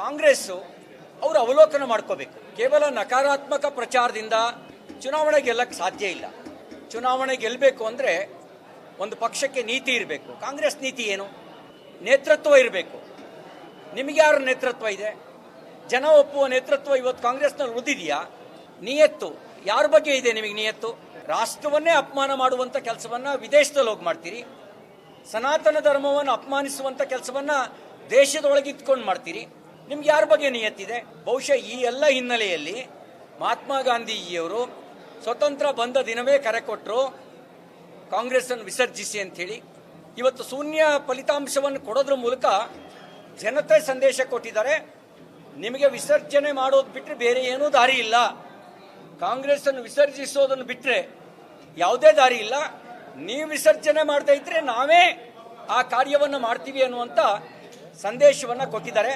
ಕಾಂಗ್ರೆಸ್ ಅವರು ಅವಲೋಕನ ಮಾಡ್ಕೋಬೇಕು. ಕೇವಲ ನಕಾರಾತ್ಮಕ ಪ್ರಚಾರದಿಂದ ಚುನಾವಣೆ ಗೆಲ್ಲಕ್ಕೆ ಸಾಧ್ಯ ಇಲ್ಲ. ಚುನಾವಣೆ ಗೆಲ್ಲಬೇಕು ಅಂದರೆ ಒಂದು ಪಕ್ಷಕ್ಕೆ ನೀತಿ ಇರಬೇಕು. ಕಾಂಗ್ರೆಸ್ ನೀತಿ ಏನು? ನೇತೃತ್ವ ಇರಬೇಕು. ನಿಮಗೆ ಯಾರ ನೇತೃತ್ವ ಇದೆ? ಜನ ಒಪ್ಪುವ ನೇತೃತ್ವ ಇವತ್ತು ಕಾಂಗ್ರೆಸ್ನಲ್ಲಿ ಉಳಿದಿದೆಯಾ? ನಿಯತ್ತು ಯಾರ ಬಗ್ಗೆ ಇದೆ ನಿಮಗೆ? ನಿಯತ್ತು ರಾಷ್ಟ್ರವನ್ನೇ ಅಪಮಾನ ಮಾಡುವಂಥ ಕೆಲಸವನ್ನು ವಿದೇಶದಲ್ಲಿ ಹೋಗಿ ಮಾಡ್ತೀರಿ. ಸನಾತನ ಧರ್ಮವನ್ನು ಅಪಮಾನಿಸುವಂಥ ಕೆಲಸವನ್ನು ದೇಶದೊಳಗೆ ಇಟ್ಕೊಂಡು ಮಾಡ್ತೀರಿ. ನಿಮ್ಗೆ ಯಾರ ಬಗ್ಗೆ ನಿಯತ್ತಿದೆ? ಬಹುಶಃ ಈ ಎಲ್ಲ ಹಿನ್ನೆಲೆಯಲ್ಲಿ ಮಹಾತ್ಮ ಗಾಂಧೀಜಿಯವರು ಸ್ವತಂತ್ರ ಬಂದ ದಿನವೇ ಕರೆ ಕೊಟ್ಟರು ಕಾಂಗ್ರೆಸ್ಸನ್ನು ವಿಸರ್ಜಿಸಿ ಅಂಥೇಳಿ. ಇವತ್ತು ಶೂನ್ಯ ಫಲಿತಾಂಶವನ್ನು ಕೊಡೋದ್ರ ಮೂಲಕ ಜನತೆ ಸಂದೇಶ ಕೊಟ್ಟಿದ್ದಾರೆ. ನಿಮಗೆ ವಿಸರ್ಜನೆ ಮಾಡೋದು ಬಿಟ್ಟರೆ ಬೇರೆ ಏನೂ ದಾರಿ ಇಲ್ಲ. ಕಾಂಗ್ರೆಸ್ಸನ್ನು ವಿಸರ್ಜಿಸೋದನ್ನು ಬಿಟ್ಟರೆ ಯಾವುದೇ ದಾರಿ ಇಲ್ಲ. ನೀವು ವಿಸರ್ಜನೆ ಮಾಡದೇ ಇದ್ರೆ ನಾವೇ ಆ ಕಾರ್ಯವನ್ನು ಮಾಡ್ತೀವಿ ಅನ್ನುವಂಥ ಸಂದೇಶವನ್ನು ಕೊಟ್ಟಿದ್ದಾರೆ.